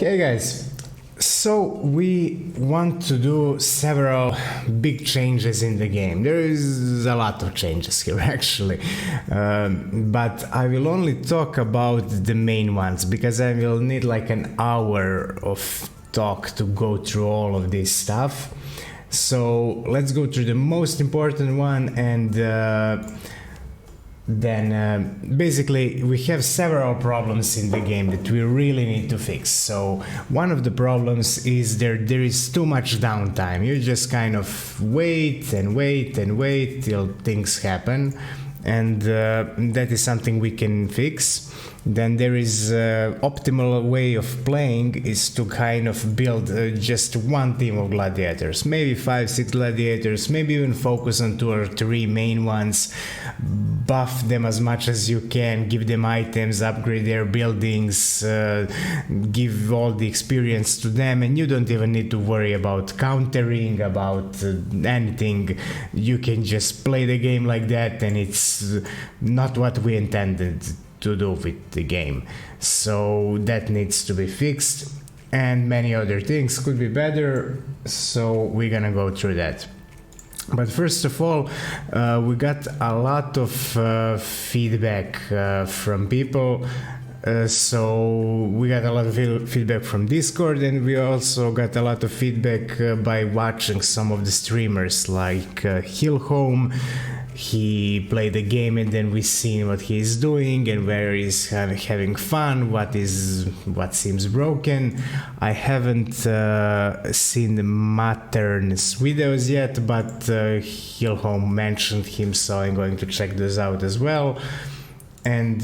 Okay guys, so we want to do several big changes in the game. There is a lot of changes here actually, but I will only talk about the main ones because I will need like an hour of talk to go through all of this stuff. So let's go through the most important one, and then basically we have several problems in the game that we really need to fix. So one of the problems is there is too much downtime. You just kind of wait and wait and wait till things happen, and that is something we can fix. Then there is optimal way of playing is to kind of build just one team of gladiators, maybe 5-6 gladiators, maybe even focus on 2 or 3 main ones, buff them as much as you can, give them items, upgrade their buildings, give all the experience to them, and you don't even need to worry about countering, about anything. You can just play the game like that, and it's not what we intended to do with the game. So that needs to be fixed, and many other things could be better, so we're gonna go through that. But first of all, we got a lot of feedback from people. So we got a lot of feedback from Discord, and we also got a lot of feedback by watching some of the streamers like Hillhome. He played the game and then we seen what he's doing and where he's having fun, what seems broken. I haven't seen the Matern's videos yet, but Hillhome mentioned him, so I'm going to check those out as well. And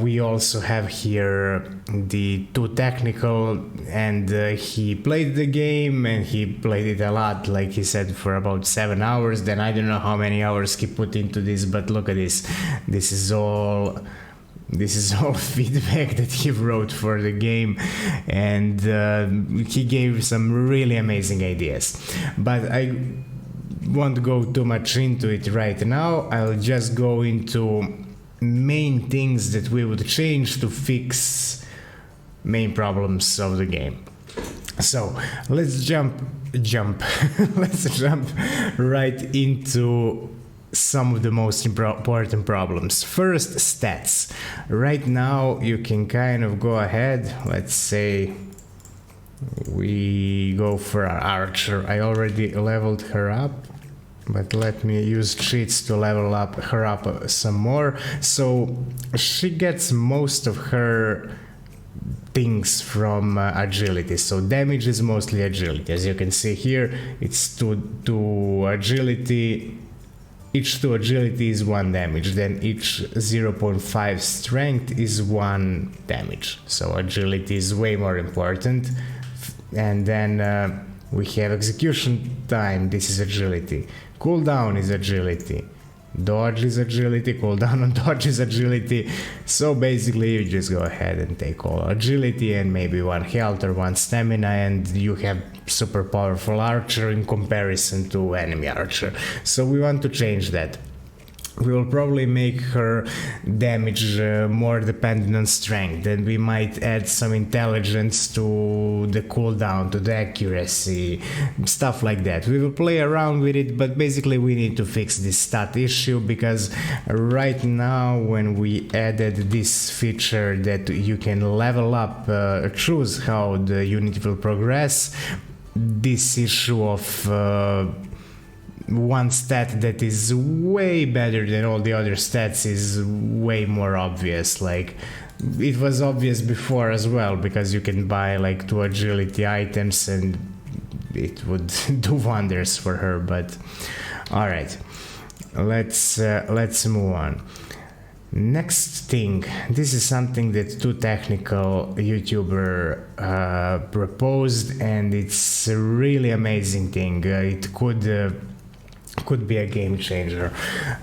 we also have here the Too Technical, and he played the game, and he played it a lot, like he said, for about 7 hours. Then I don't know how many hours he put into this, but look at this. This is all feedback that he wrote for the game, and he gave some really amazing ideas. But I won't go too much into it right now. I'll just go into main things that we would change to fix main problems of the game. So let's jump let's jump right into some of the most important problems. First, stats. Right now you can kind of go ahead, let's say we go for our archer. I already leveled her up, but let me use cheats to level her up some more. So she gets most of her things from agility. So damage is mostly agility. As you can see here, it's 2 agility. Each 2 agility is 1 damage. Then each 0.5 strength is 1 damage. So agility is way more important. And then we have execution time. This is agility. Cooldown is agility, dodge is agility, cooldown on dodge is agility. So basically you just go ahead and take all agility and maybe 1 health or 1 stamina, and you have super powerful archer in comparison to enemy archer. So we want to change that. We will probably make her damage more dependent on strength, and we might add some intelligence to the cooldown, to the accuracy, stuff like that. We will play around with it, but basically we need to fix this stat issue, because right now when we added this feature that you can level up, choose how the unit will progress, this issue of one stat that is way better than all the other stats is way more obvious. Like, it was obvious before as well, because you can buy like 2 agility items and it would do wonders for her. But all right, let's move on. Next thing, this is something that Too Technical YouTuber proposed, and it's a really amazing thing. It could be a game changer.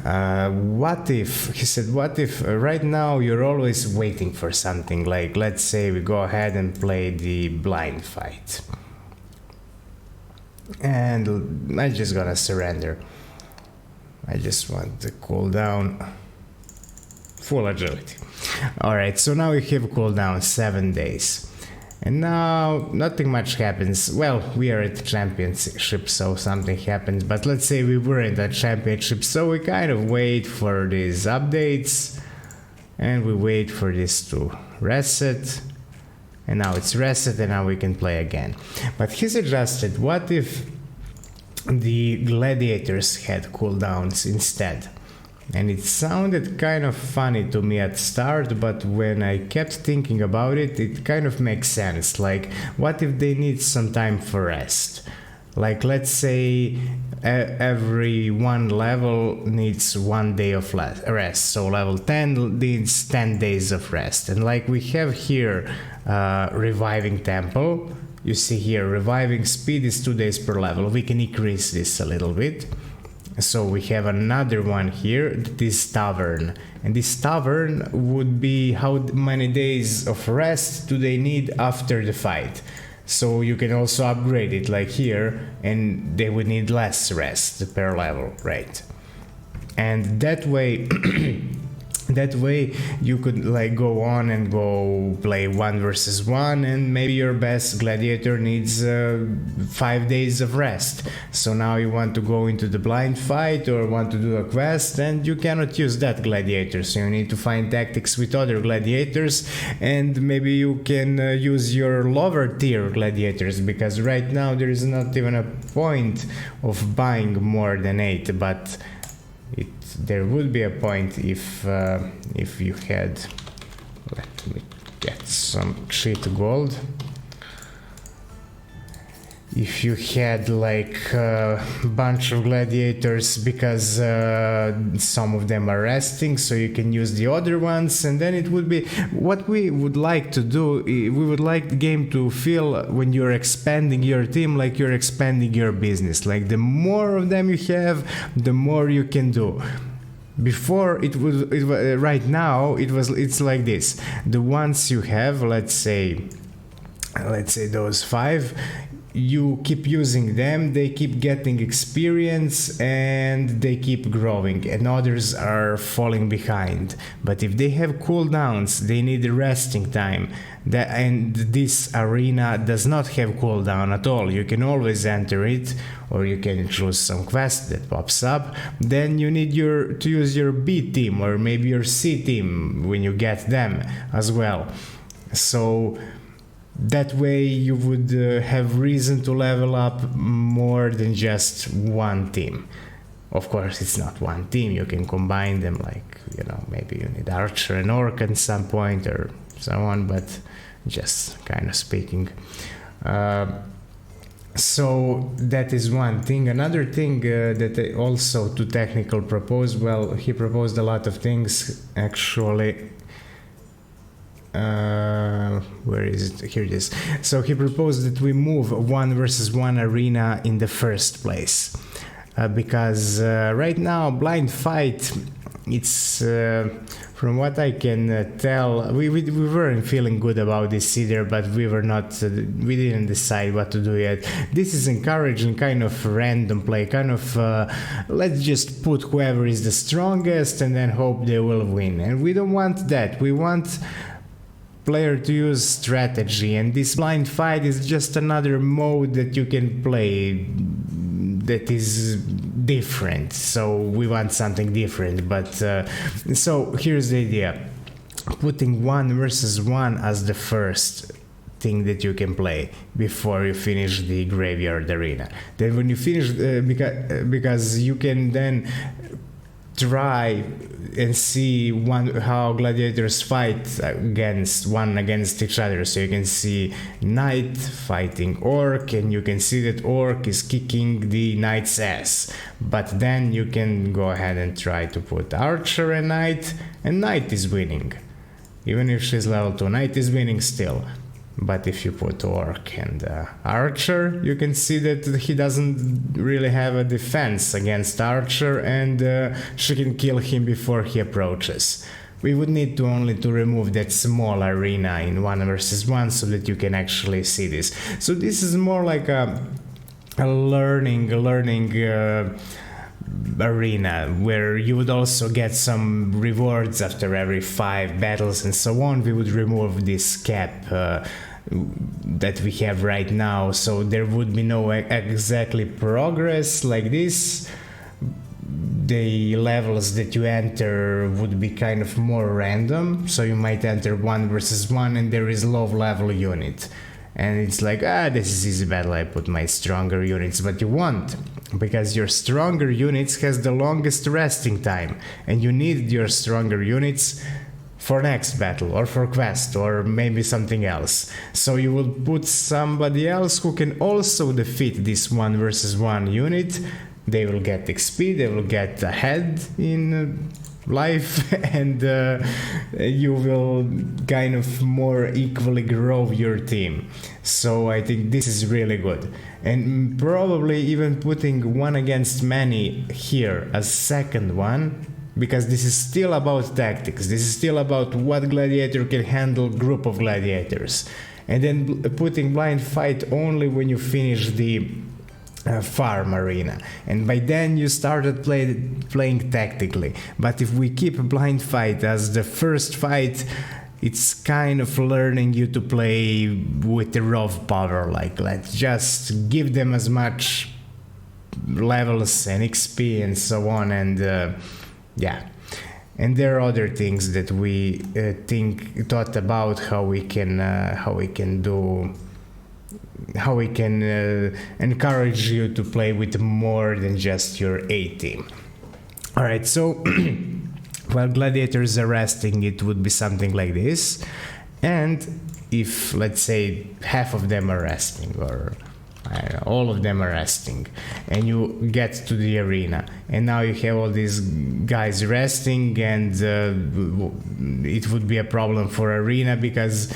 What if, he said, what if right now you're always waiting for something, like let's say we go ahead and play the blind fight, and I'm just gonna surrender. I just want to cool down, full agility. Alright, so now we have cooldown 7 days. And now nothing much happens. Well, we are at the championship, so something happens. But let's say we weren't at championship, so we kind of wait for these updates. And we wait for this to reset. And now it's reset and now we can play again. But he suggested, what if the gladiators had cooldowns instead? And it sounded kind of funny to me at start, but when I kept thinking about it, it kind of makes sense. Like, what if they need some time for rest? Like, let's say every one level needs 1 day of rest. So level 10 needs 10 days of rest. And like we have here, reviving temple. You see here, reviving speed is 2 days per level. We can increase this a little bit. So we have another one here, this tavern. And this tavern would be how many days of rest do they need after the fight. So you can also upgrade it like here, and they would need less rest per level, right? And that way that way you could like go on and go play 1 versus 1, and maybe your best gladiator needs 5 days of rest. So now you want to go into the blind fight or want to do a quest, and you cannot use that gladiator, so you need to find tactics with other gladiators. And maybe you can use your lower tier gladiators, because right now there is not even a point of buying more than 8, but there would be a point if you had, let me get some cheat gold, if you had like a bunch of gladiators, because some of them are resting, so you can use the other ones. And then it would be what we would like to do. We would like the game to feel, when you're expanding your team, like you're expanding your business. Like the more of them you have, the more you can do. Before right now it's like this. The ones you have, let's say those 5, you keep using them, they keep getting experience and they keep growing, and others are falling behind. But if they have cooldowns, they need resting time. And this arena does not have cooldown at all. You can always enter it, or you can choose some quest that pops up. Then you need to use your B team or maybe your C team when you get them as well. So that way you would have reason to level up more than just one team. Of course, it's not one team, you can combine them, like, you know, maybe you need archer and orc at some point or so on, but just kind of speaking. So that is one thing. Another thing that I also to technical propose, well, he proposed a lot of things actually. Where is it? Here it is. So he proposed that we move 1 versus 1 arena in the first place, because right now blind fight, it's from what I can tell, we weren't feeling good about this either, but we didn't decide what to do yet. This is encouraging kind of random play, kind of let's just put whoever is the strongest and then hope they will win. And we don't want that. We want player to use strategy, and this blind fight is just another mode that you can play that is different. So we want something different. But so here's the idea: putting 1 versus 1 as the first thing that you can play before you finish the graveyard arena. Then when you finish, because you can then try and see how gladiators fight against each other. So you can see knight fighting orc, and you can see that orc is kicking the knight's ass. But then you can go ahead and try to put archer and knight is winning. Even if she's level 2, knight is winning still. But if you put orc and archer, you can see that he doesn't really have a defense against archer, and she can kill him before he approaches. We would need to only remove that small arena in 1 versus 1 so that you can actually see this. So this is more like a learning arena, where you would also get some rewards after every 5 battles and so on. We would remove this cap that we have right now, so there would be no exactly progress like this. The levels that you enter would be kind of more random, so you might enter 1 versus 1 and there is low level unit, and it's like, this is easy battle, I put my stronger units, but you won't, because your stronger units has the longest resting time, and you need your stronger units for next battle or for quest or maybe something else. So you will put somebody else who can also defeat this 1 versus 1 unit. They will get XP, they will get ahead in life, and you will kind of more equally grow your team. So I think this is really good, and probably even putting one against many here as second one, because this is still about tactics, this is still about what gladiator can handle group of gladiators, and then putting blind fight only when you finish the farm arena, and by then you started playing tactically. But if we keep blind fight as the first fight, it's kind of learning you to play with the raw power, like let's just give them as much levels and XP and so on, and yeah. And there are other things that we thought about how we can encourage you to play with more than just your A team. All right, so while gladiators are resting, it would be something like this, and if let's say half of them are resting, or I don't know, all of them are resting, and you get to the arena, and now you have all these guys resting, and it would be a problem for arena, because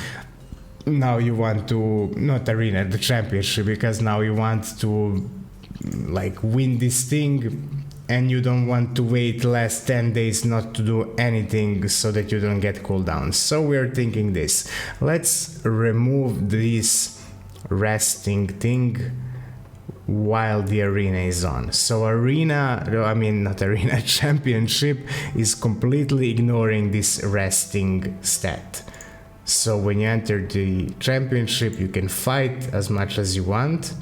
now you want to, not arena, the championship, because now you want to like win this thing, and you don't want to wait last 10 days not to do anything so that you don't get cooldowns. So we're thinking this, let's remove this resting thing while the arena is on. So championship is completely ignoring this resting stat. So when you enter the championship, you can fight as much as you want,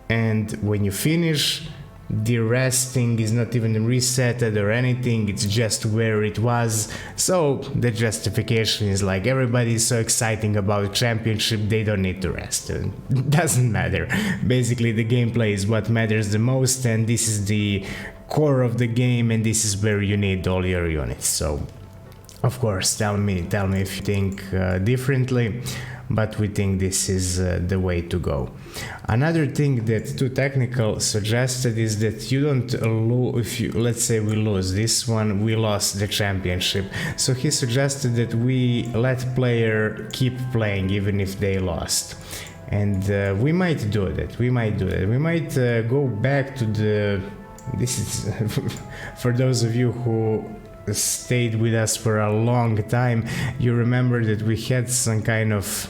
and when you finish, the resting is not even resetted or anything, it's just where it was. So the justification is like, everybody is so exciting about championship, they don't need to rest. It doesn't matter. Basically the gameplay is what matters the most, and this is the core of the game, and this is where you need all your units. So of course, tell me if you think differently, but we think this is the way to go. Another thing that Too Technical suggested is that you don't lose, if you, let's say we lose this one, we lost the championship. So he suggested that we let player keep playing even if they lost. And we might do that, we might go back to the, this is for those of you who stayed with us for a long time, you remember that we had some kind of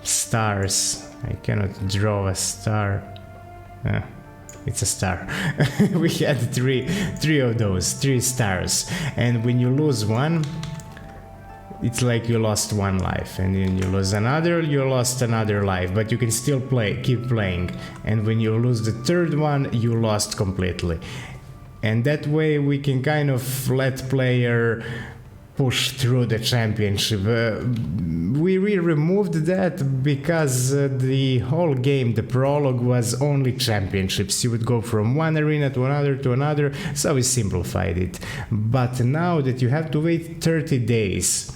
stars. I cannot draw a star. It's a star. We had three of those, 3 stars, and when you lose one, it's like you lost one life, and then you lose another, you lost another life, but you can still keep playing, and when you lose the 3rd one, you lost completely. And that way we can kind of let player push through the championship. We removed that because the whole game, the prologue, was only championships. You would go from one arena to another, so we simplified it. But now that you have to wait 30 days,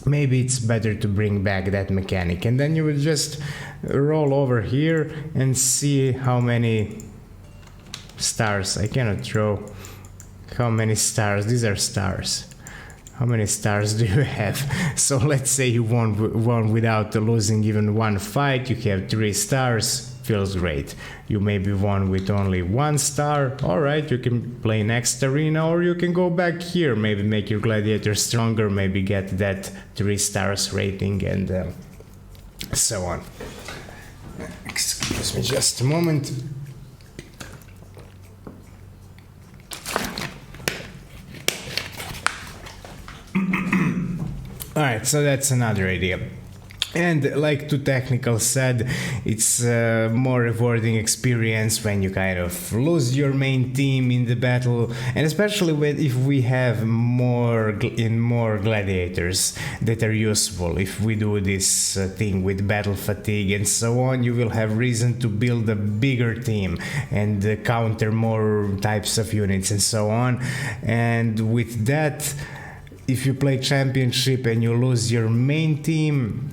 maybe it's better to bring back that mechanic, and then you would just roll over here and see how many stars. I cannot draw how many stars. These are stars. How many stars do you have? So let's say you won without losing even one fight. You have 3 stars. Feels great. You maybe won with only 1 star. Alright, you can play next arena, or you can go back here, maybe make your gladiator stronger, maybe get that 3 stars rating, and so on. Excuse me just a moment. Alright, so that's another idea. And like Too Technical said, it's a more rewarding experience when you kind of lose your main team in the battle, and especially if we have more gladiators that are useful. If we do this thing with battle fatigue and so on, you will have reason to build a bigger team and counter more types of units and so on. And with that, if you play championship and you lose your main team,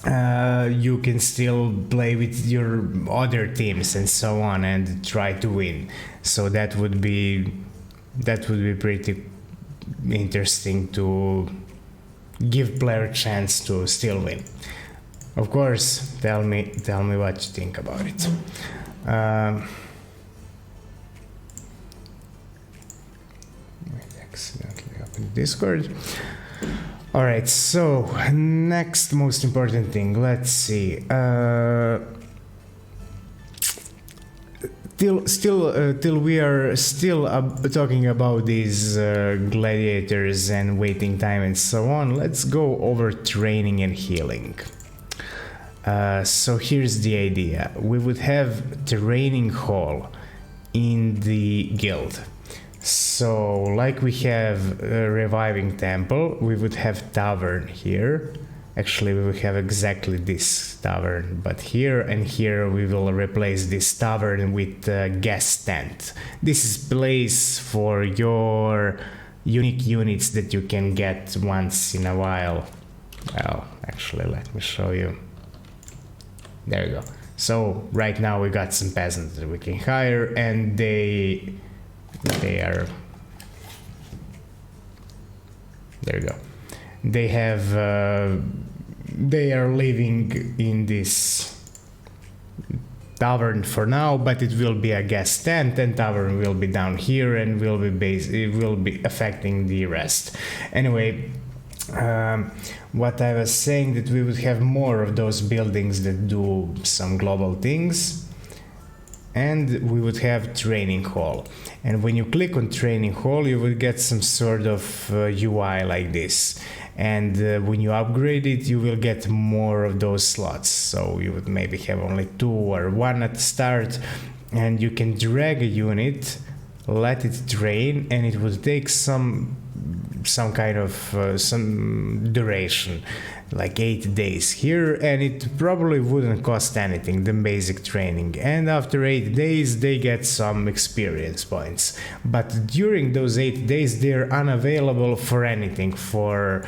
you can still play with your other teams and so on and try to win. So that would be pretty interesting to give player a chance to still win. Of course, tell me what you think about it. I accidentally opened Discord. Alright, so next most important thing, let's see. Till we are still talking about these gladiators and waiting time and so on, let's go over training and healing. So here's the idea. We would have training hall in the guild. So, like we have a reviving temple, we would have tavern here. Actually, we will have exactly this tavern, but here and here we will replace this tavern with a guest tent. This is place for your unique units that you can get once in a while. Well, actually, let me show you. There you go. So, right now we got some peasants that we can hire, and they are, there you go. They are living in this tavern for now, but it will be a guest tent, and tavern will be down here and it will be affecting the rest. Anyway, what I was saying, that we would have more of those buildings that do some global things. And we would have training hall, and when you click on training hall you will get some sort of UI like this, and when you upgrade it you will get more of those slots. So you would maybe have only 2 or 1 at the start, and you can drag a unit, let it train, and it will take some kind of some duration, like 8 days here, and it probably wouldn't cost anything, the basic training. And after 8 days they get some experience points, but during those 8 days they're unavailable for anything, for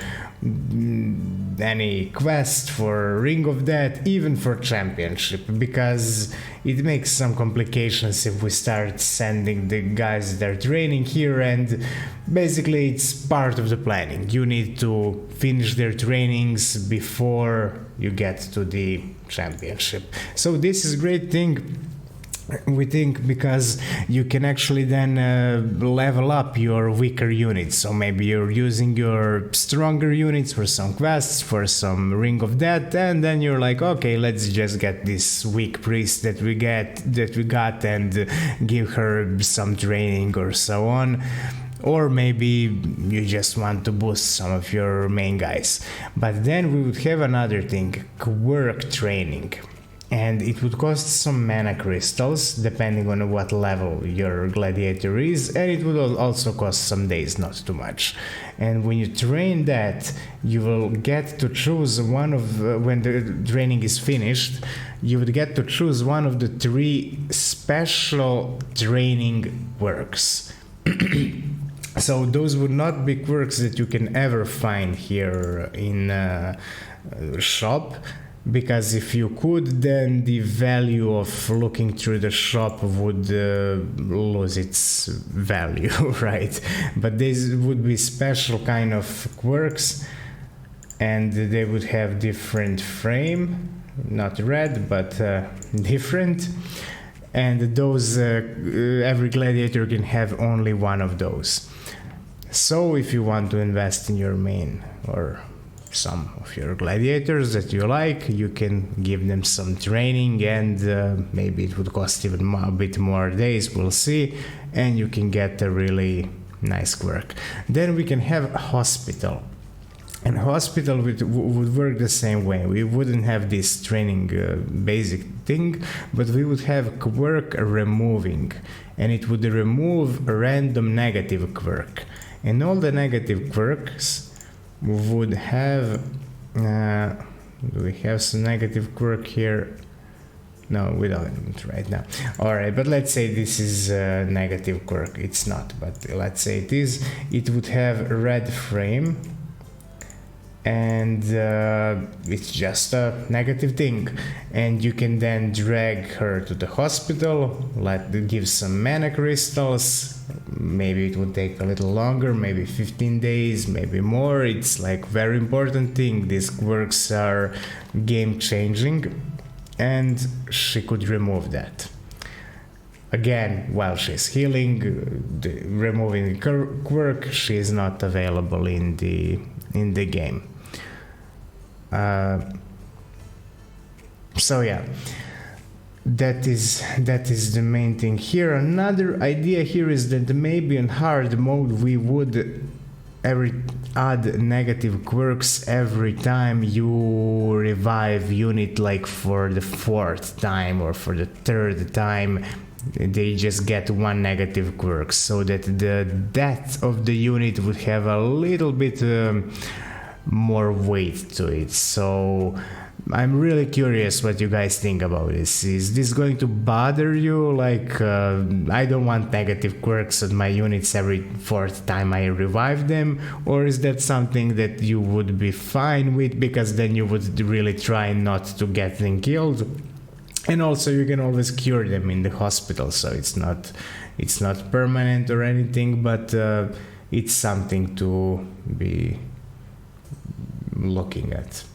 any quest, for Ring of Death, even for championship, because it makes some complications if we start sending the guys that are training here, and basically it's part of the planning. You need to finish their trainings before you get to the championship. So this is a great thing, we think, because you can actually then level up your weaker units. So maybe you're using your stronger units for some quests, for some Ring of Death, and then you're like, okay, let's just get this weak priest that we got and give her some training or so on. Or maybe you just want to boost some of your main guys. But then we would have another thing, quirk training. And it would cost some mana crystals, depending on what level your gladiator is, and it would also cost some days, not too much. And when you train that, you will get to choose one of, when the training is finished, you would get to choose one of the 3 special training quirks. So those would not be quirks that you can ever find here in shop, because if you could, then the value of looking through the shop would lose its value, right? But these would be special kind of quirks, and they would have different frame, not red, but different. And those, every gladiator can have only one of those. So if you want to invest in your main, or some of your gladiators that you like, you can give them some training, and maybe it would cost even a bit more days, we'll see, and you can get a really nice quirk. Then we can have a hospital. And hospital would work the same way. We wouldn't have this training basic thing, but we would have quirk removing, and it would remove a random negative quirk. And all the negative quirks would have... do we have some negative quirk here? No, we don't right now. Alright, but let's say this is a negative quirk. It's not, but let's say it is. It would have a red frame, and it's just a negative thing. And you can then drag her to the hospital, give some mana crystals. Maybe it would take a little longer, maybe 15 days, maybe more. It's like very important thing. These quirks are game changing, and she could remove that. Again, while she's healing, removing the quirk, she is not available in the game. So yeah, that is the main thing here. Another idea here is that maybe in hard mode we would add negative quirks every time you revive unit, like for the 4th time or for the 3rd time. They just get one negative quirk, so that the death of the unit would have a little bit more weight to it. So I'm really curious what you guys think about this. Is this going to bother you? Like, I don't want negative quirks on my units every 4th time I revive them, or is that something that you would be fine with, because then you would really try not to get them killed? And also you can always cure them in the hospital, so it's not permanent or anything, but it's something to be looking at.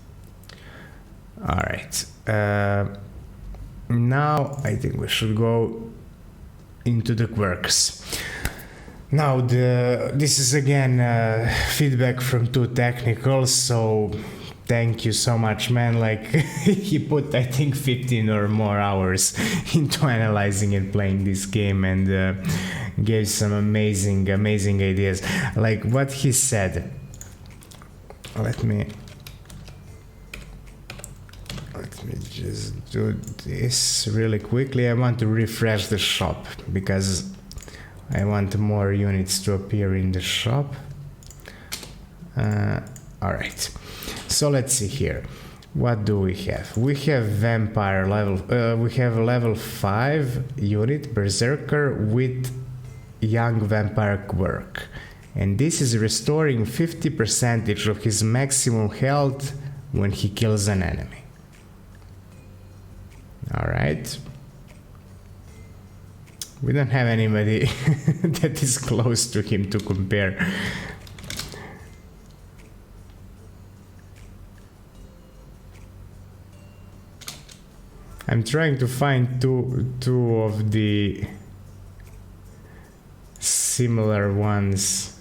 All right, now I think we should go into the quirks. Now this is again feedback from Too Technical, so thank you so much, man. Like, he put, I think, 15 or more hours into analyzing and playing this game, and gave some amazing ideas. Like what he said. Let me just do this really quickly. I want to refresh the shop because I want more units to appear in the shop. All right, so let's see here. What do we have? We have vampire level. We have a level 5 unit berserker with young vampire quirk, and this is restoring 50% of his maximum health when he kills an enemy. All right. We don't have anybody that is close to him to compare. I'm trying to find two of the similar ones,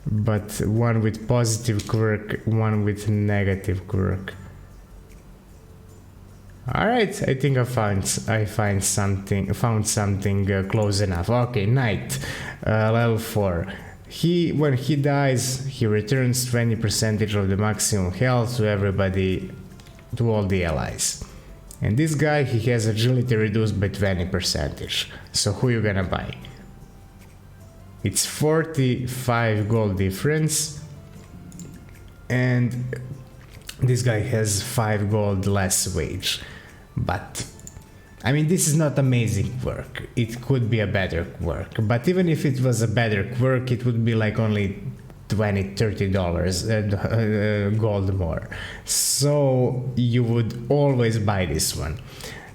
but one with positive quirk, one with negative quirk. All right, I think I found something close enough. Okay, Knight, level 4. When he dies, he returns 20% of the maximum health to everybody, to all the allies. And this guy, he has agility reduced by 20%. So who you gonna buy? It's 45 gold difference, and this guy has 5 gold less wage. But I mean, this is not amazing quirk. It could be a better quirk, but even if it was a better quirk, it would be like only $20-30 gold more. So you would always buy this one.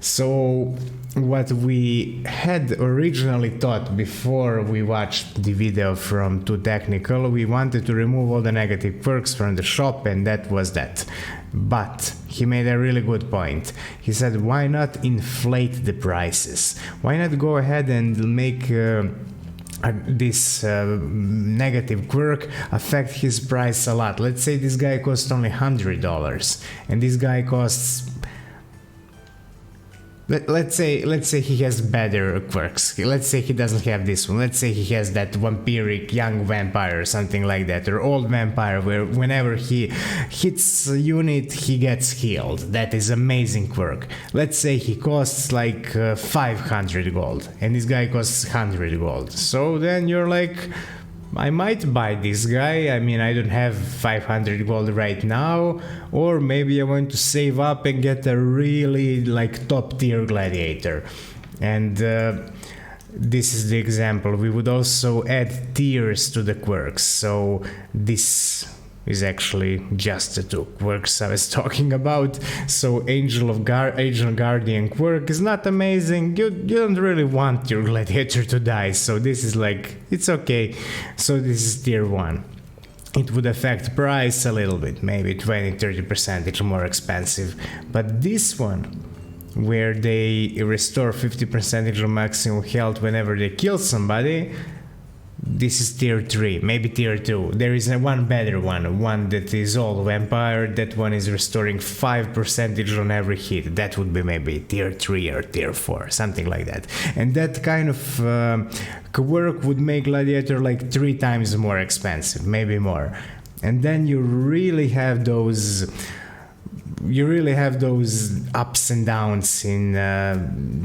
So what we had originally thought before we watched the video from Too Technical, we wanted to remove all the negative quirks from the shop, and that was that. But he made a really good point. He said, why not inflate the prices? Why not go ahead and make this negative quirk affect his price a lot? Let's say this guy costs only $100 and this guy costs let's say he has better quirks. Let's say he doesn't have this one. Let's say he has that vampiric young vampire or something like that, or old vampire, where whenever he hits a unit he gets healed. That is amazing quirk. Let's say he costs like 500 gold and this guy costs 100 gold. So then you're like, I might buy this guy. I mean, I don't have 500 gold right now, or maybe I want to save up and get a really like top tier gladiator. And this is the example. We would also add tiers to the quirks. So this is actually just the two quirks I was talking about. So Angel Guardian quirk is not amazing. You don't really want your gladiator to die, so this is like, it's okay. So this is tier 1. It would affect price a little bit, maybe 20-30% more expensive. But this one, where they restore 50% of maximum health whenever they kill somebody, this is tier 3, maybe tier 2. There is one better one that is all vampire. That one is restoring 5% on every hit. That would be maybe tier 3 or tier 4, something like that. And that kind of quirk would make Gladiator like 3 times more expensive, maybe more. And then you really have those ups and downs in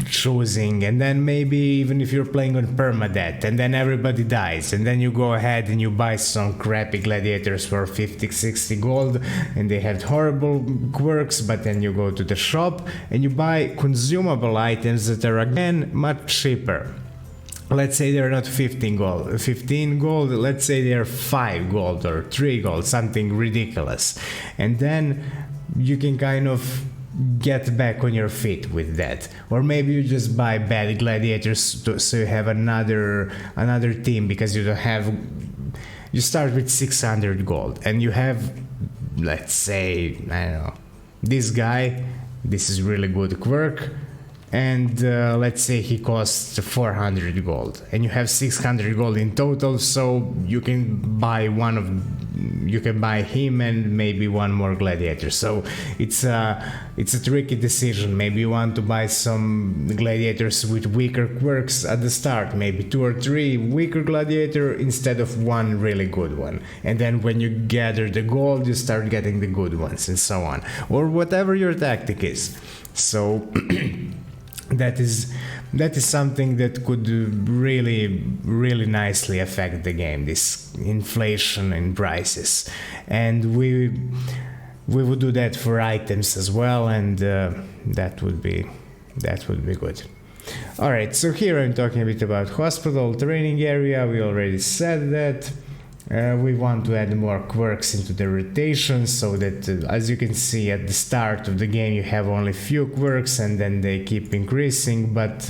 choosing, and then maybe even if you're playing on permadeath and then everybody dies, and then you go ahead and you buy some crappy gladiators for 50-60 gold and they have horrible quirks, but then you go to the shop and you buy consumable items that are again much cheaper. Let's say they're not 15 gold, let's say they're 5 gold or 3 gold, something ridiculous. And then you can kind of get back on your feet with that. Or maybe you just buy bad gladiators so you have another team, because you start with 600 gold and you have, let's say, I don't know, this guy, this is really good quirk, and let's say he costs 400 gold and you have 600 gold in total, so you can buy him and maybe one more gladiator. So it's a tricky decision. Maybe you want to buy some gladiators with weaker quirks at the start, maybe 2 or 3 weaker gladiator instead of one really good one, and then when you gather the gold you start getting the good ones, and so on, or whatever your tactic is. So that is something that could really nicely affect the game, this inflation in prices. And we would do that for items as well, and that would be good. All right, so here I'm talking a bit about hospital, training area. We already said that. We want to add more quirks into the rotation, so that as you can see at the start of the game you have only few quirks and then they keep increasing, but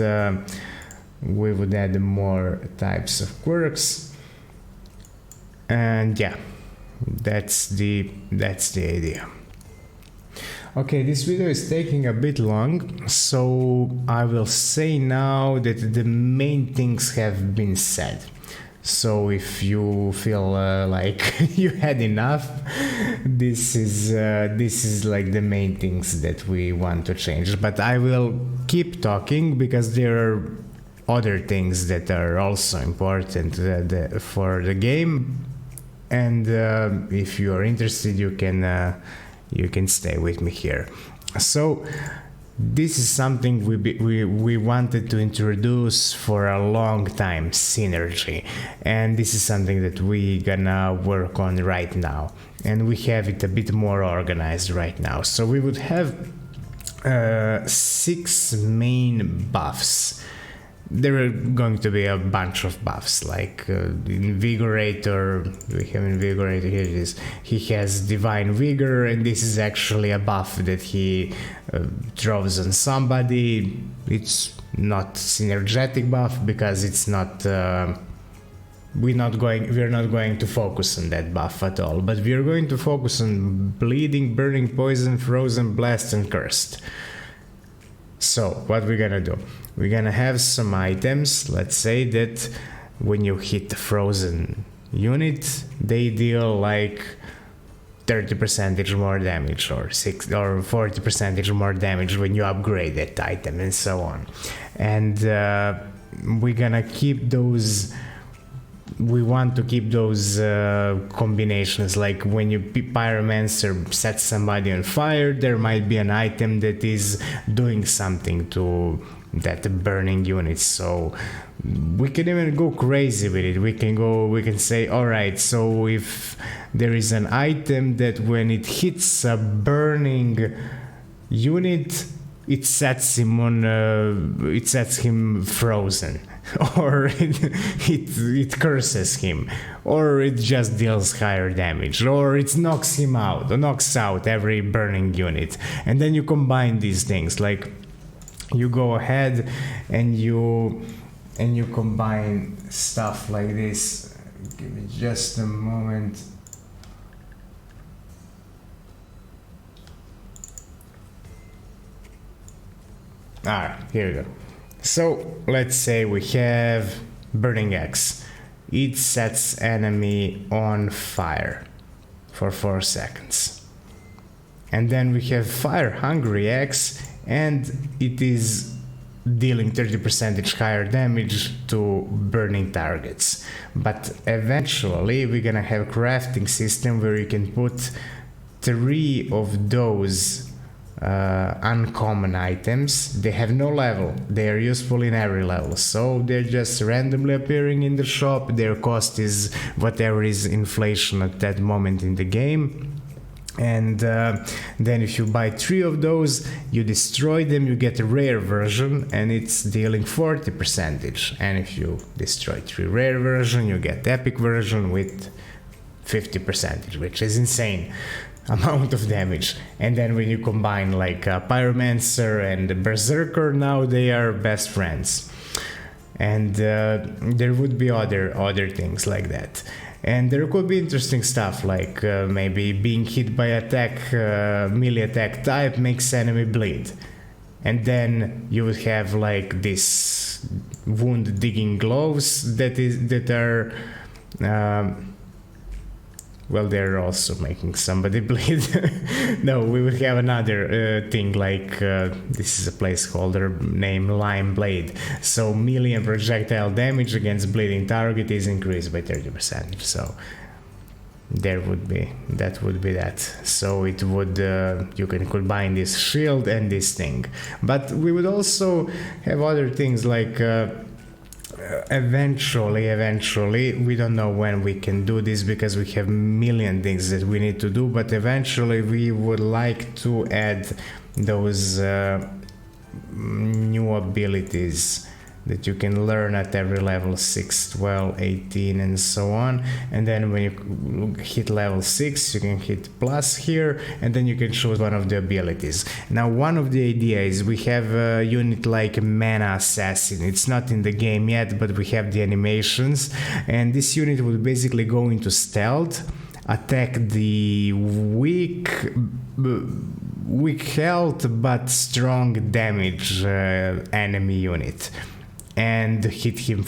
we would add more types of quirks. And yeah, that's the idea. Okay, this video is taking a bit long, so I will say now that the main things have been said. So if you feel like you had enough, this is like the main things that we want to change. But I will keep talking because there are other things that are also important for the game. And if you are interested, you can stay with me here. So this is something we wanted to introduce for a long time, synergy, and this is something that we gonna work on right now, and we have it a bit more organized right now. So we would have 6 main buffs. There are going to be a bunch of buffs, like Invigorator. We have Invigorator, here it is. He has Divine Vigor, and this is actually a buff that he throws on somebody. It's not synergetic buff because it's not. We're not going to focus on that buff at all. But we are going to focus on Bleeding, Burning, Poison, Frozen, Blast, and Cursed. So what we're gonna do? We're gonna have some items. Let's say that when you hit the frozen unit, they deal like 30% more damage, or 6 or 40% more damage when you upgrade that item, and so on. And we're gonna keep those. We want to keep those combinations, like when you pyromancer sets somebody on fire, there might be an item that is doing something to that burning unit. So we can even go crazy with it. We can say, all right, so if there is an item that when it hits a burning unit, it sets him frozen, or it curses him, or it just deals higher damage, or it knocks out every burning unit. And then you combine these things, like you go ahead and you combine stuff like this. Give me just a moment. Alright, here we go. So let's say we have Burning Axe. It sets enemy on fire for 4 seconds. And then we have Fire Hungry Axe, and it is dealing 30% higher damage to burning targets. But eventually we're gonna have a crafting system where you can put 3 of those uncommon items. They have no level, they are useful in every level, so they're just randomly appearing in the shop. Their cost is whatever is inflation at that moment in the game. And then if you buy 3 of those, you destroy them, you get a rare version, and it's dealing 40%. And if you destroy 3 rare version, you get epic version with 50%, which is insane amount of damage. And then when you combine like Pyromancer and Berserker, now they are best friends. And there would be other things like that. And there could be interesting stuff, like maybe being hit by melee attack type makes enemy bleed. And then you would have like this wound digging gloves that are well, they're also making somebody bleed. No, we would have another thing, like this is a placeholder named Lime Blade. So melee and projectile damage against bleeding target is increased by 30%. So that would be that. So it would you can combine this shield and this thing. But we would also have other things like eventually, we don't know when we can do this because we have million things that we need to do, but eventually we would like to add those new abilities that you can learn at every level, 6, 12, 18 and so on. And then when you hit level 6, you can hit plus here, and then you can choose one of the abilities. Now, one of the ideas, we have a unit like Mana Assassin. It's not in the game yet, but we have the animations, and this unit will basically go into stealth, attack the weak health but strong damage enemy unit, and hit him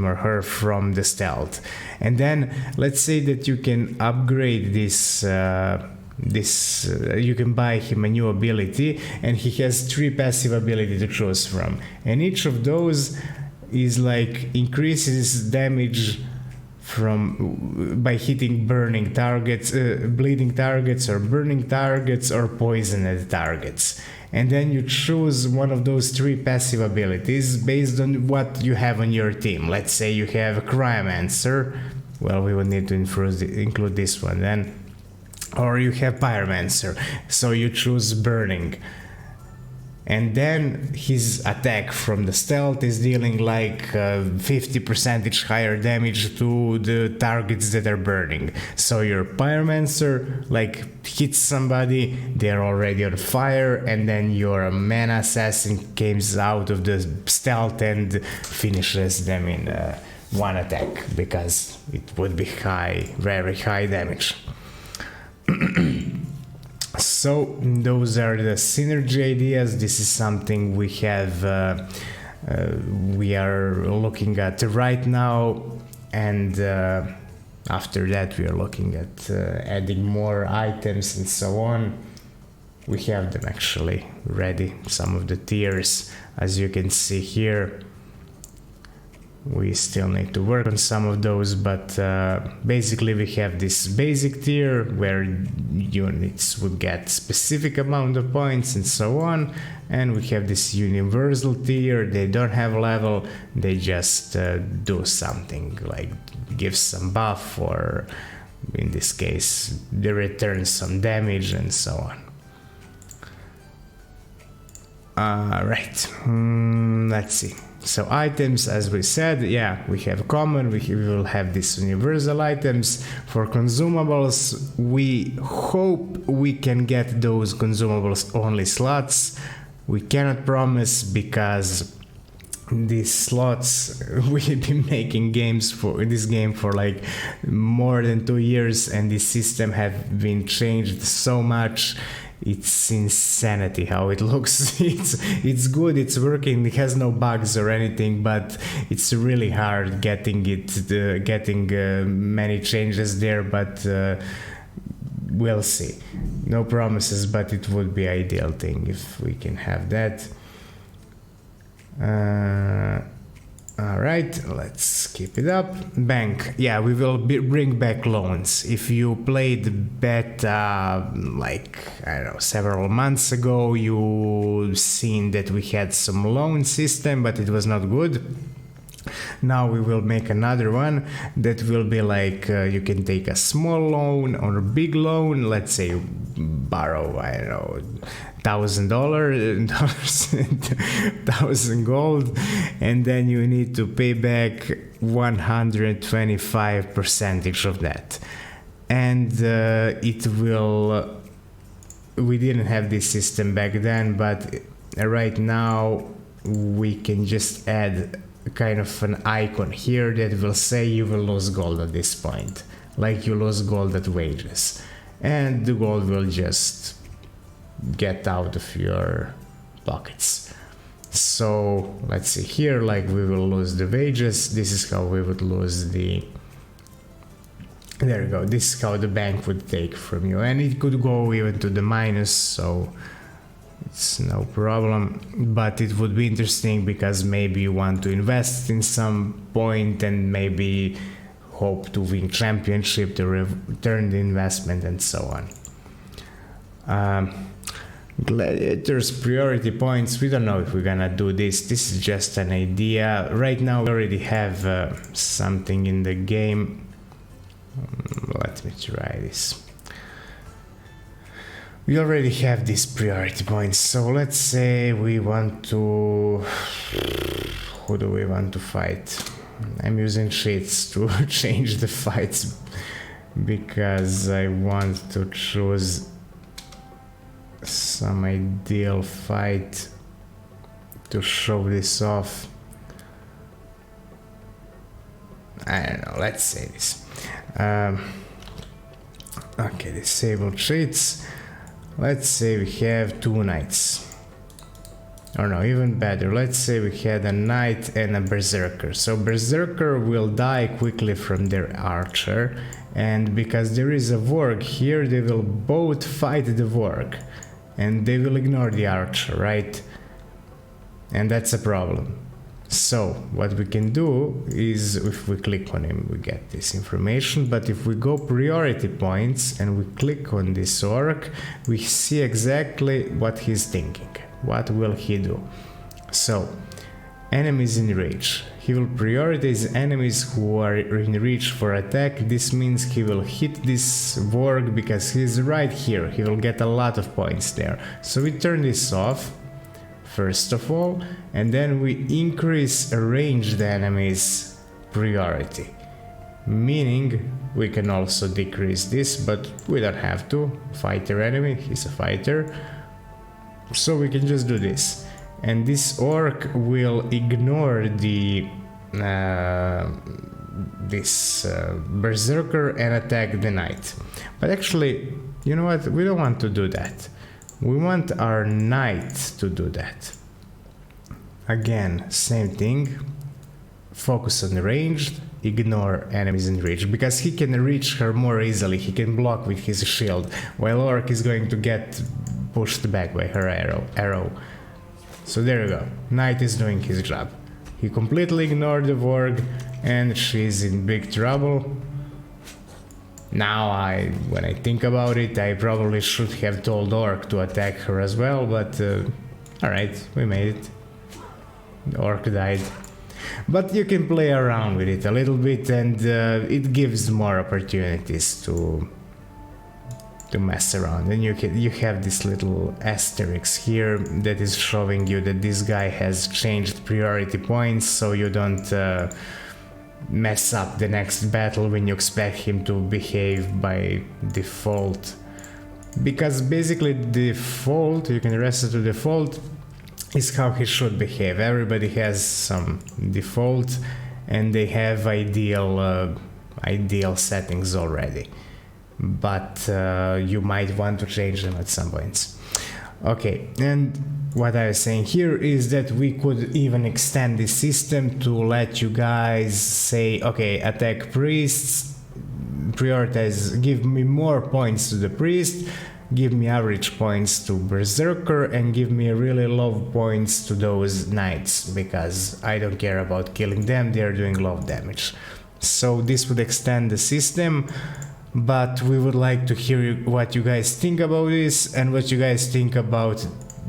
or her from the stealth. And then let's say that you can upgrade this you can buy him a new ability, and he has 3 passive ability to choose from, and each of those is like increases damage by hitting burning targets, bleeding targets, or burning targets, or poisoned targets. And then you choose one of those 3 passive abilities based on what you have on your team. Let's say you have a Cryomancer, well, we will need to include this one then, or you have Pyromancer, so you choose burning. And then his attack from the stealth is dealing like 50% higher damage to the targets that are burning. So your Pyromancer like hits somebody, they're already on fire, and then your Mana Assassin comes out of the stealth and finishes them in one attack, because it would be very high damage. So those are the synergy ideas. This is something we are looking at right now, and After that we are looking at adding more items and so on. We have them actually ready, some of the tiers, as you can see here. We still need to work on some of those, but basically we have this basic tier where units would get specific amount of points and so on, and we have this universal tier. They don't have level, they just do something, like give some buff, or in this case they return some damage and so on. Right, let's see. So items, as we said, yeah, we have common, we will have these universal items. For consumables, we hope we can get those consumables only slots. We cannot promise, because these slots, we've been making games for this game for like more than 2 years, and the system have been changed so much. It's insanity how it looks. It's good, it's working, it has no bugs or anything, but it's really hard getting many changes there, but we'll see. No promises, but it would be ideal thing if we can have that. Alright, let's keep it up. Bank, yeah, we will bring back loans. If you played beta like, I don't know, several months ago, you seen that we had some loan system, but it was not good. Now we will make another one that will be like you can take a small loan or a big loan. Let's say borrow, I don't know, $1,000, 1,000 gold, and then you need to pay back 125% of that. And it will. We didn't have this system back then, but right now we can just add kind of an icon here that will say you will lose gold at this point, like you lose gold at wages, and the gold will just get out of your pockets. So let's see here, like we will lose the wages. This is how we would lose the, there we go, this is how the bank would take from you, and it could go even to the minus, so it's no problem. But it would be interesting, because maybe you want to invest in some point and maybe hope to win championship to return the investment and so on. Gladiator's priority points, we don't know if we're gonna do this. This is just an idea. Right now we already have something in the game. Let me try this. We already have these priority points, so let's say we want to... Who do we want to fight? I'm using cheats to change the fights, because I want to choose some ideal fight to show this off. I don't know, let's say this. Okay, disable cheats. Let's say we have 2 knights. Or no, even better, let's say we had a knight and a berserker. So berserker will die quickly from their archer, and because there is a warg here, they will both fight the warg, and they will ignore the archer, right? And that's a problem. So what we can do is, if we click on him, we get this information, but if we go priority points and we click on this orc, we see exactly what he's thinking. What will he do? So, enemies in reach. He will prioritize enemies who are in reach for attack. This means he will hit this warg because he's right here. He will get a lot of points there. So we turn this off, first of all, and then we increase ranged enemies priority. Meaning we can also decrease this, but we don't have to. Fighter enemy, he's a fighter. So we can just do this. And this orc will ignore the berserker and attack the knight. But actually, you know what? We don't want to do that. We want our knight to do that. Again, same thing. Focus on the ranged, ignore enemies in reach, because he can reach her more easily, he can block with his shield, while Orc is going to get pushed back by her arrow. So there you go, Knight is doing his job. He completely ignored the Vorg, and she's in big trouble. Now, when I think about it, I probably should have told Orc to attack her as well, but alright, we made it. The Orc died. But you can play around with it a little bit, and it gives more opportunities to mess around. And you have this little asterisk here that is showing you that this guy has changed priority points, so you don't mess up the next battle when you expect him to behave by default. Because basically default, you can reset to default, is how he should behave. Everybody has some default, and they have ideal settings already. But you might want to change them at some points. Okay, and what I was saying here is that we could even extend the system to let you guys say, okay, attack priests, prioritize, give me more points to the priest, give me average points to berserker, and give me really low points to those knights, because I don't care about killing them, they are doing low damage. So this would extend the system. But we would like to hear what you guys think about this, and what you guys think about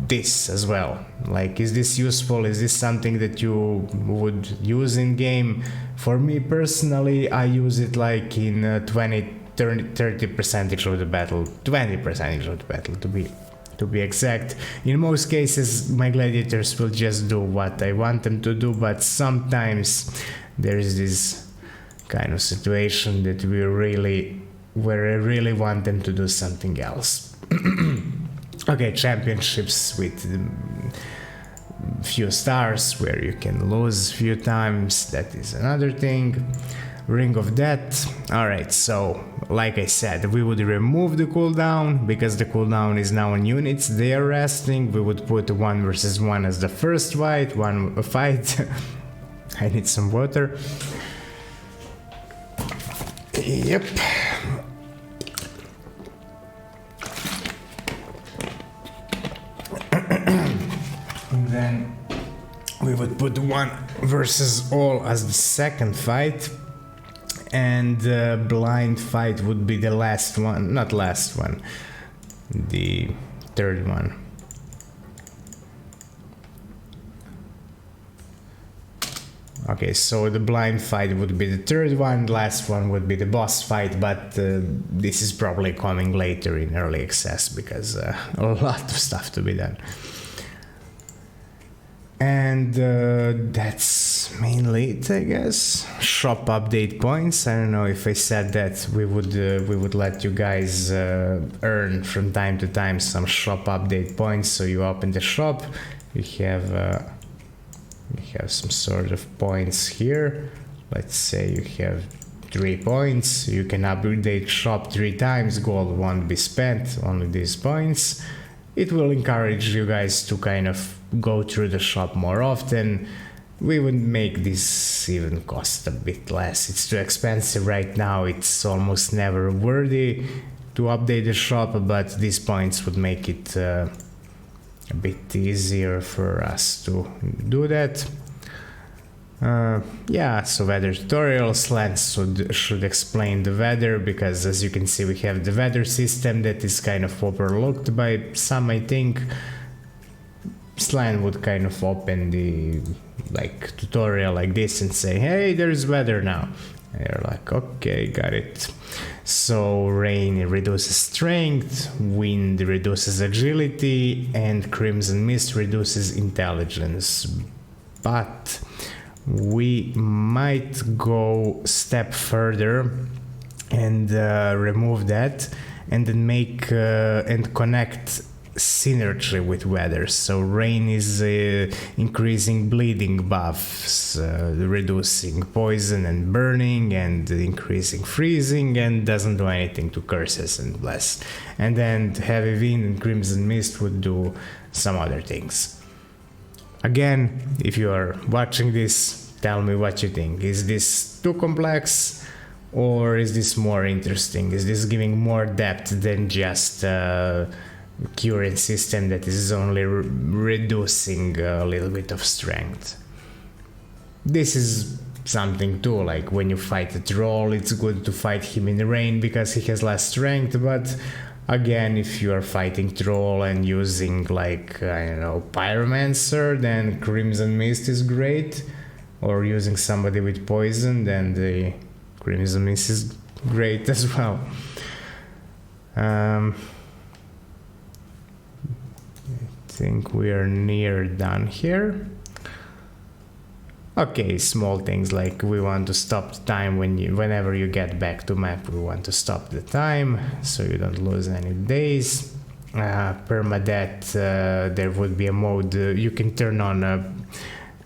this as well. Like, is this useful? Is this something that you would use in game? For me personally, I use it like in 30% of the battle, 20% of the battle to be exact. In most cases, my gladiators will just do what I want them to do, but sometimes there is this kind of situation that where I really want them to do something else. Okay, championships with few stars where you can lose a few times, that is another thing. Ring of Death. Alright, so like I said, we would remove the cooldown, because the cooldown is now on units, they are resting. We would put 1 versus 1 as the first fight. I need some water. Yep. And then we would put 1 versus all as the second fight, and the blind fight would be the last one, not last one, the third one. Okay, so the blind fight would be the third one, last one would be the boss fight, but this is probably coming later in early access, because a lot of stuff to be done. And that's mainly it, I guess. Shop update points. I don't know if I said that we would let you guys earn from time to time some shop update points. So you open the shop, you have some sort of points here. Let's say you have 3 points. You can update shop 3 times. Gold won't be spent, only these points. It will encourage you guys to kind of go through the shop more often. We would make this even cost a bit less. It's too expensive right now, it's almost never worthy to update the shop, but these points would make it a bit easier for us to do that. Yeah, so weather tutorials, Lance should explain the weather, because as you can see we have the weather system that is kind of overlooked by some, I think. Slan would kind of open the tutorial like this and say, hey, there's weather now. And you're like, okay, got it. So rain reduces strength, wind reduces agility, and crimson mist reduces intelligence. But we might go a step further and remove that, and then make and connect synergy with weather. So rain is increasing bleeding buffs, reducing poison and burning, and increasing freezing, and doesn't do anything to curses and bless. And then heavy wind and crimson mist would do some other things. Again, if you are watching this, tell me what you think. Is this too complex, or is this more interesting? Is this giving more depth than just a current system that is only reducing a little bit of strength? This is something too, like when you fight a troll, it's good to fight him in the rain because he has less strength, but again, if you are fighting troll and using like, I don't know, pyromancer, then Crimson Mist is great, or using somebody with poison, then the Crimson Mist is great as well. I think we are near done here. Okay, small things like we want to stop the time whenever you get back to map, we want to stop the time so you don't lose any days. Permadeath, there would be a mode, you can turn on a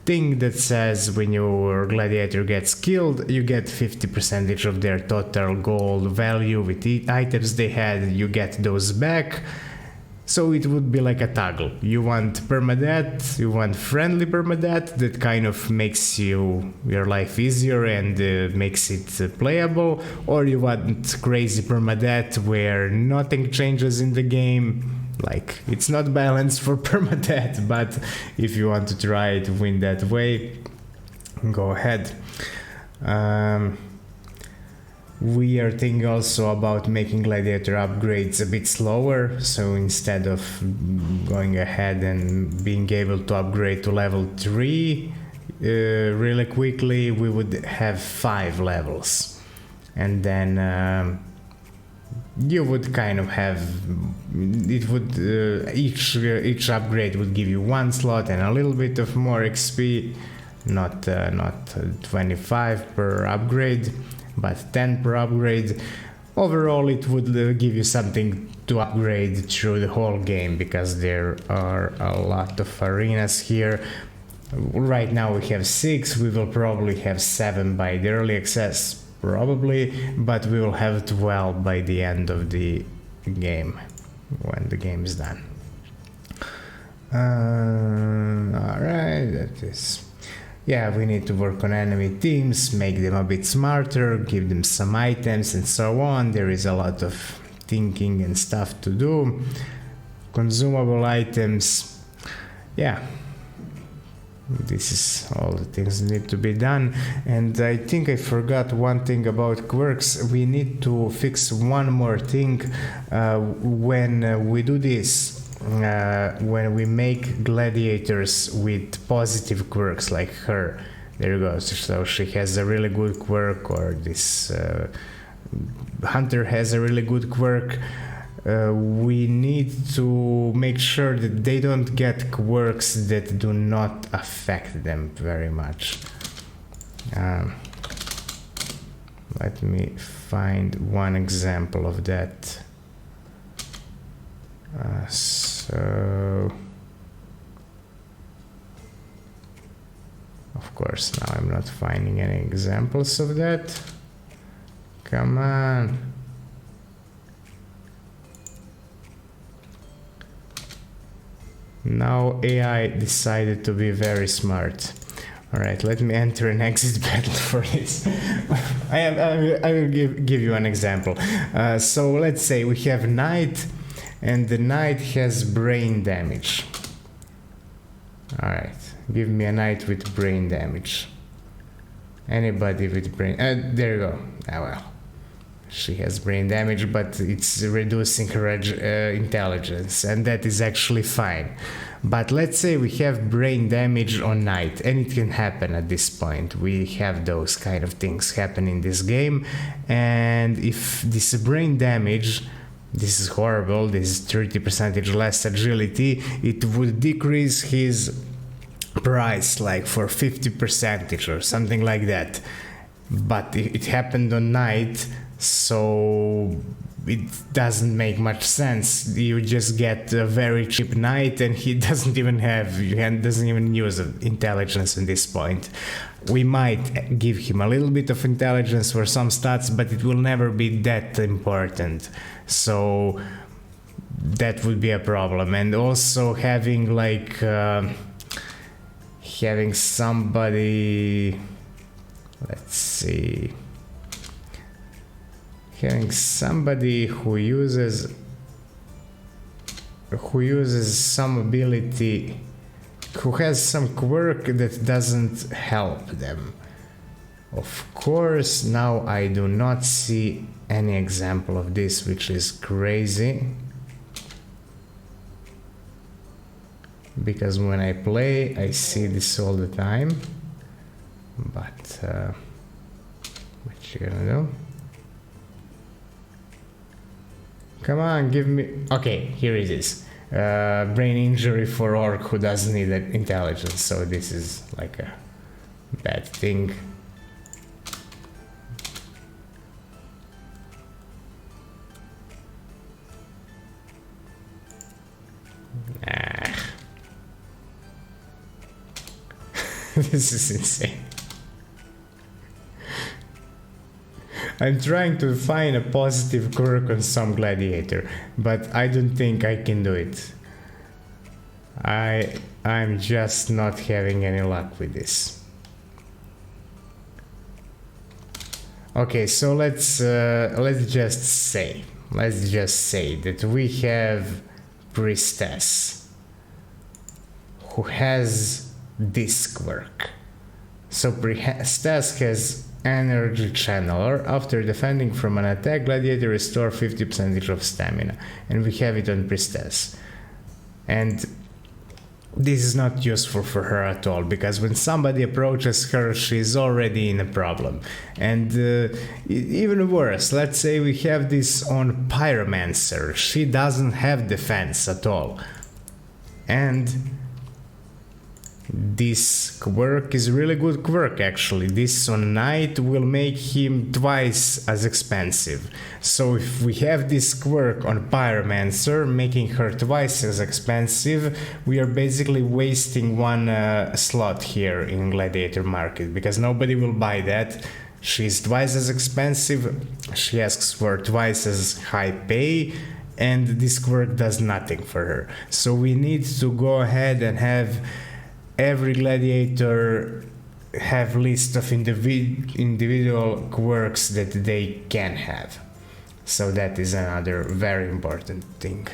thing that says when your gladiator gets killed, you get 50% of their total gold value with the items they had, you get those back. So it would be like a toggle. You want permadeath, you want friendly permadeath that kind of makes your life easier and makes it playable, or you want crazy permadeath where nothing changes in the game. Like, it's not balanced for permadeath, but if you want to try to win that way, go ahead. We are thinking also about making Gladiator upgrades a bit slower, so instead of going ahead and being able to upgrade to level 3 really quickly, we would have 5 levels. And then you would kind of have, it would, each upgrade would give you 1 slot and a little bit of more XP, not 25 per upgrade, but 10 per upgrade. Overall, it would give you something to upgrade through the whole game, because there are a lot of arenas here. Right now we have 6, we will probably have 7 by the early access, probably, but we will have 12 by the end of the game, when the game is done. Alright, that is... Yeah, we need to work on enemy teams, make them a bit smarter, give them some items and so on. There is a lot of thinking and stuff to do. Consumable items. Yeah, this is all the things that need to be done. And I think I forgot one thing about quirks. We need to fix one more thing when we do this. When we make gladiators with positive quirks like her, there you go, so she has a really good quirk, or this hunter has a really good quirk, we need to make sure that they don't get quirks that do not affect them very much. Let me find one example of that. So, of course, now I'm not finding any examples of that. Come on. Now AI decided to be very smart. Alright, let me enter an exit battle for this. I will give you an example. So let's say we have Knight, and the Knight has brain damage. Alright, give me a Knight with brain damage. Anybody with brain... there you go. Ah, well. She has brain damage, but it's reducing her intelligence, and that is actually fine. But let's say we have brain damage on Knight, and it can happen at this point. We have those kind of things happen in this game, and if this brain damage... This is horrible, this is 30% less agility, it would decrease his price like for 50% or something like that. But it happened on Knight, so it doesn't make much sense. You just get a very cheap Knight and he doesn't even use intelligence at this point. We might give him a little bit of intelligence for some stats, but it will never be that important. So that would be a problem. And also having like having somebody, let's see, having somebody who uses some ability, who has some quirk that doesn't help them. Of course, now I do not see any example of this, which is crazy. Because when I play, I see this all the time. But, what you gonna do? Come on, give me... Okay, here it is. Brain injury for orc who doesn't need intelligence, so this is like a bad thing. This is insane. I'm trying to find a positive quirk on some gladiator, but I don't think I can do it. I'm just not having any luck with this. Okay, so let's just say that we have priestess who has this quirk. So priestess has energy channeler. After defending from an attack, gladiator restore 50% of stamina, and we have it on priestess. And this is not useful for her at all, because when somebody approaches her, she's already in a problem. And even worse, let's say we have this on pyromancer. She doesn't have defense at all, and this quirk is really good quirk actually. This on knight will make him twice as expensive. So if we have this quirk on pyromancer making her twice as expensive, we are basically wasting one slot here in gladiator market, because nobody will buy that. She's twice as expensive, she asks for twice as high pay, and this quirk does nothing for her. So we need to go ahead and have every gladiator have list of individual quirks that they can have. So that is another very important thing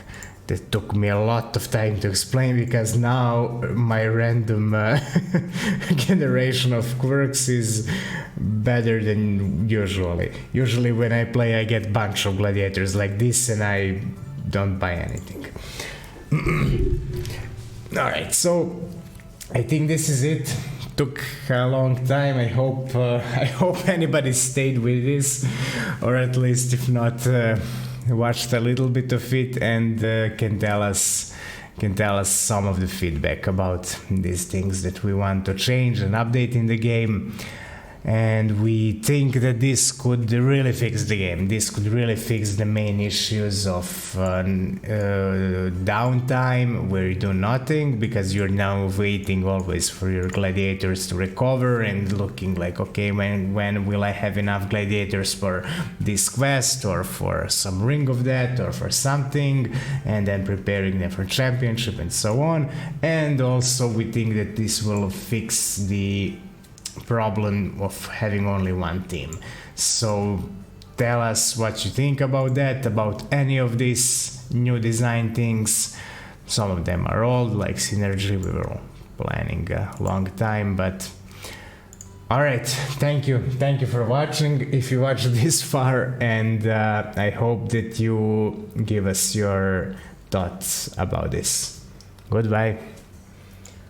that took me a lot of time to explain, because now my random generation of quirks is better than usually. Usually when I play I get a bunch of gladiators like this and I don't buy anything. Alright, so I think this is it. Took a long time. I hope anybody stayed with this, or at least if not, watched a little bit of it and can tell us some of the feedback about these things that we want to change and update in the game. And we think that this could really fix the game. This could really fix the main issues of downtime, where you do nothing, because you're now waiting always for your gladiators to recover and looking like, okay, when will I have enough gladiators for this quest, or for some ring of that, or for something, and then preparing them for championship and so on. And also we think that this will fix the problem of having only one team. So tell us what you think about that, about any of these new design things. Some of them are old, like synergy, we were planning a long time, but alright, thank you for watching, if you watched this far, and I hope that you give us your thoughts about this. Goodbye.